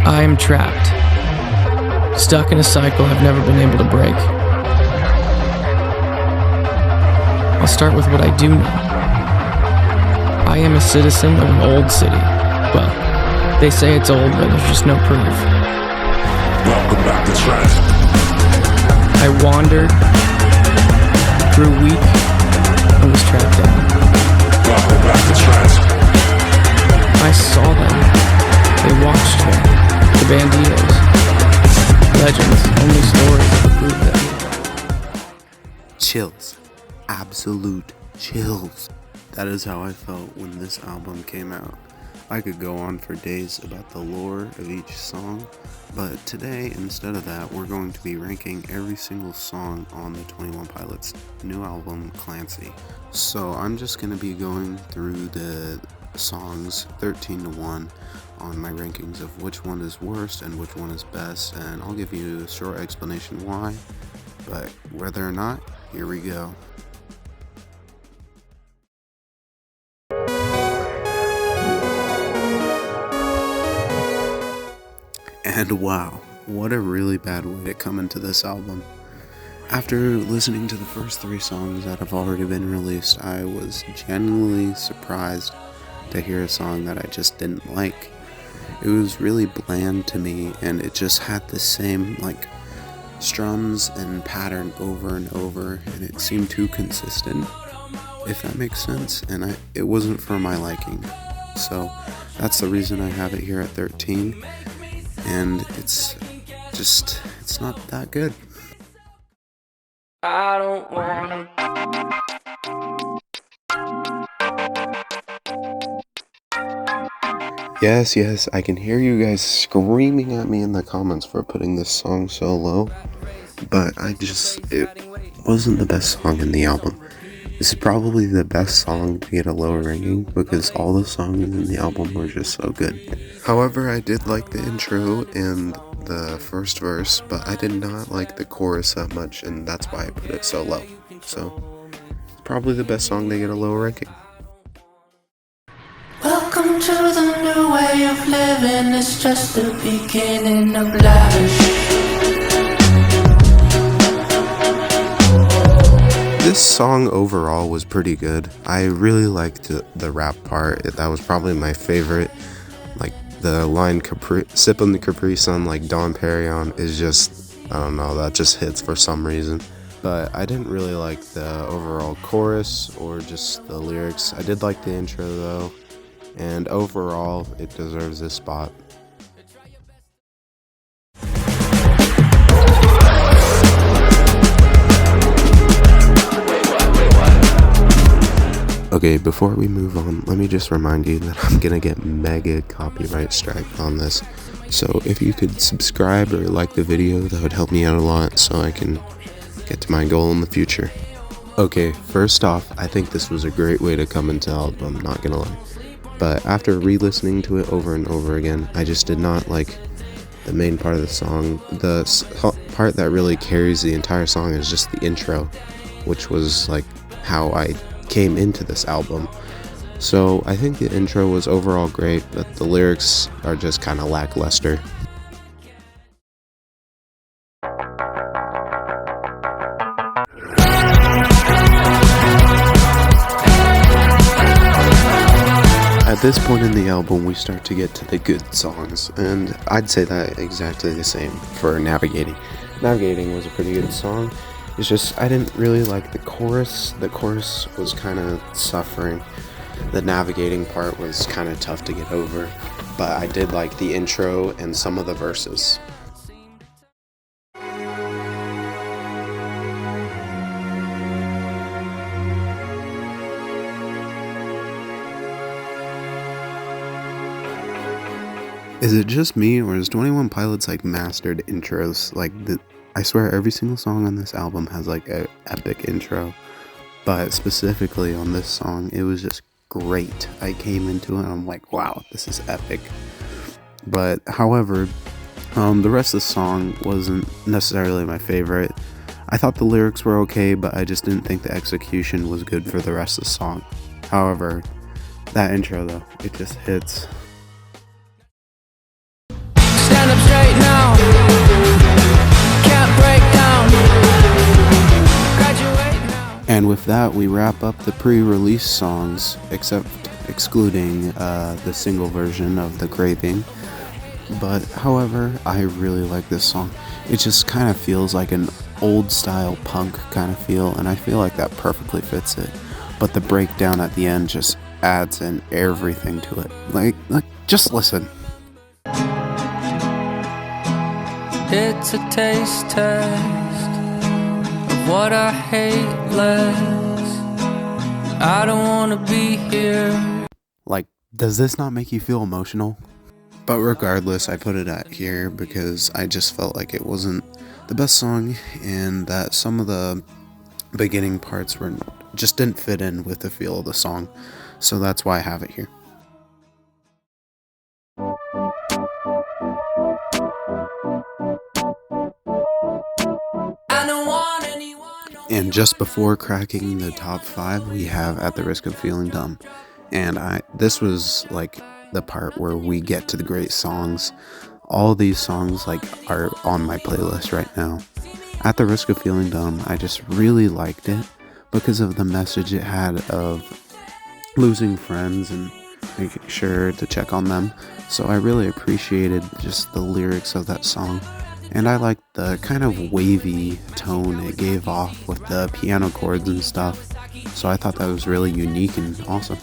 I am trapped, stuck in a cycle I've never been able to break. I'll start with what I do know. I am a citizen of an old city. Well, they say it's old, but there's just no proof. Welcome back to Trent. I wandered, grew weak, and was trapped down. Welcome back to Trent. I saw them. They watched me. The banditos. Legends, only stories to prove them. Chills. Absolute chills. That is how I felt when this album came out. I could go on for days about the lore of each song, but today, instead of that, we're going to be ranking every single song on the 21 Pilots' new album, CLANCY. So I'm just going to be going through the songs 13 to 1 on my rankings of which one is worst and which one is best, and I'll give you a short explanation why, but whether or not, here we go. And wow, what a really bad way to come into this album. After listening to the first 3 songs that have already been released, I was genuinely surprised to hear a song that I just didn't like. It was really bland to me, and it just had the same strums and pattern over and over, and it seemed too consistent, if that makes sense, and it wasn't for my liking. So that's the reason I have it here at 13. And it's not that good. I don't wanna. Yes, I can hear you guys screaming at me in the comments for putting this song so low, but it wasn't the best song in the album. This is probably the best song to get a lower ranking because all the songs in the album were just so good. However, I did like the intro and the first verse, but I did not like the chorus that much, and that's why I put it so low. So, it's probably the best song to get a lower ranking. Welcome to the new way of living, it's just the beginning of life. This song overall was pretty good. I really liked the rap part. That was probably my favorite. The line sipping the Capri Sun like Dom Perignon is just, I don't know, that just hits for some reason. But I didn't really like the overall chorus or just the lyrics. I did like the intro though, and overall it deserves this spot. Okay, before we move on, let me just remind you that I'm gonna get mega copyright strike on this. So if you could subscribe or like the video, that would help me out a lot so I can get to my goal in the future. Okay, first off, I think this was a great way to come into the album, not gonna lie. But after re-listening to it over and over again, I just did not like the main part of the song. The part that really carries the entire song is just the intro, which was how I came into this album. So I think the intro was overall great, but the lyrics are just kind of lackluster. At this point in the album, we start to get to the good songs, and I'd say that exactly the same for Navigating. Navigating was a pretty good song. It's just, I didn't really like the chorus. The chorus was kind of suffering. The navigating part was kind of tough to get over, but I did like the intro and some of the verses. Is it just me, or is 21 Pilots mastered intros? I swear every single song on this album has a epic intro, but specifically on this song, it was just great. I came into it and I'm like, wow, this is epic. But however, the rest of the song wasn't necessarily my favorite. I thought the lyrics were okay, but I just didn't think the execution was good for the rest of the song. However, That intro though, it just hits. Stand up straight now. Can't break down. Graduate now. And with that, we wrap up the pre-release songs, excluding the single version of The Craving. But however, I really like this song. It just kind of feels like an old style punk kind of feel, and I feel like that perfectly fits it. But the breakdown at the end just adds in everything to it. Like just listen. It's a taste test of what I hate less. I don't wanna be here. Like, does this not make you feel emotional? But regardless, I put it at here because I just felt like it wasn't the best song, and that some of the beginning parts just didn't fit in with the feel of the song. So that's why I have it here. And just before cracking the top 5, we have At the Risk of Feeling Dumb. And this was like the part where we get to the great songs. All these songs are on my playlist right now. At the Risk of Feeling Dumb, I just really liked it because of the message it had of losing friends and making sure to check on them. So I really appreciated just the lyrics of that song. And I liked the kind of wavy tone it gave off with the piano chords and stuff. So I thought that was really unique and awesome.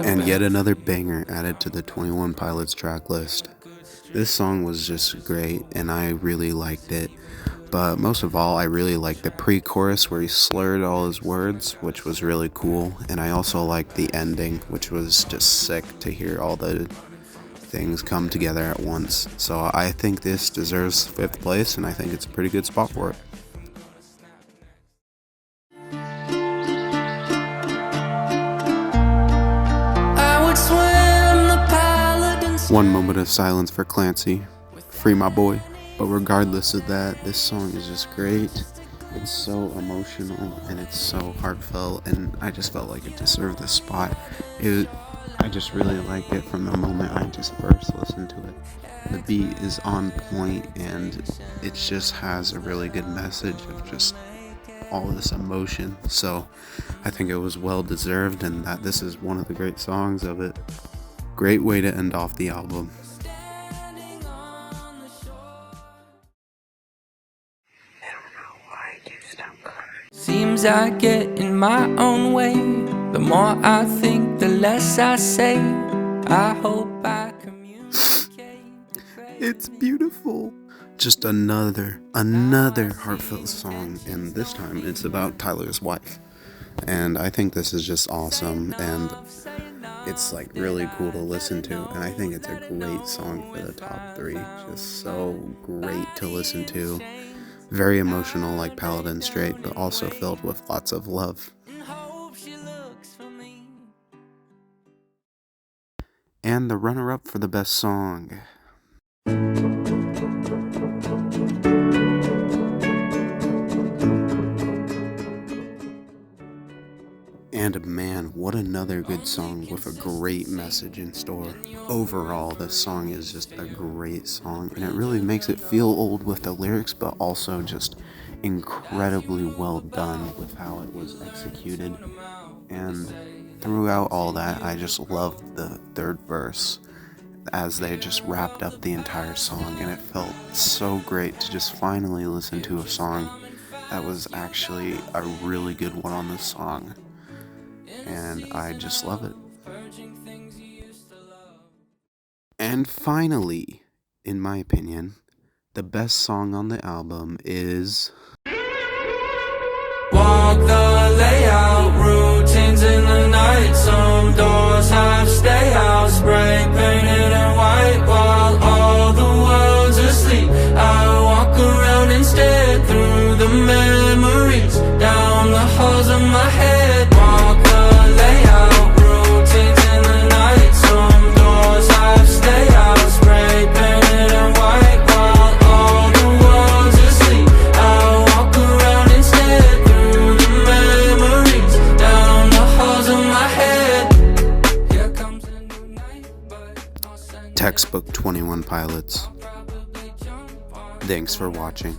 And yet another banger added to the 21 Pilots track list. This song was just great and I really liked it. But most of all, I really liked the pre-chorus where he slurred all his words, which was really cool. And I also liked the ending, which was just sick to hear all the things come together at once. So I think this deserves 5th place, and I think it's a pretty good spot for it. One moment of silence for Clancy. Free my boy. But regardless of that, this song is just great. It's so emotional and it's so heartfelt, and I just felt like it deserved this spot. I just really liked it from the moment I just first listened to it. The beat is on point and it just has a really good message of just all this emotion. So I think it was well deserved, and that this is one of the great songs of it. Great way to end off the album. Seems I get in my own way. The more I think, the less I say. I hope I communicate. It's beautiful. Just another heartfelt song, and this time it's about Tyler's wife. And I think this is just awesome, and it's really cool to listen to, and I think it's a great song for the top 3. Just so great to listen to. Very emotional like Paladin Straight, but also filled with lots of love. And the runner-up for the best song. And man, what another good song with a great message in store. Overall, this song is just a great song, and it really makes it feel old with the lyrics, but also just incredibly well done with how it was executed. And throughout all that, I just loved the 3rd verse as they just wrapped up the entire song, and it felt so great to just finally listen to a song that was actually a really good one on this song. And I just love it. And finally, in my opinion, the best song on the album is Walk the layout, routines in the night. Some doors have stay out, spray painted and white. While all the world's asleep, I walk around and stare through the memories, down the halls of my head. Walk the layout, routines in the night. Some doors have stay out, spray painted and white. Textbook 21 Pilots. Thanks for watching.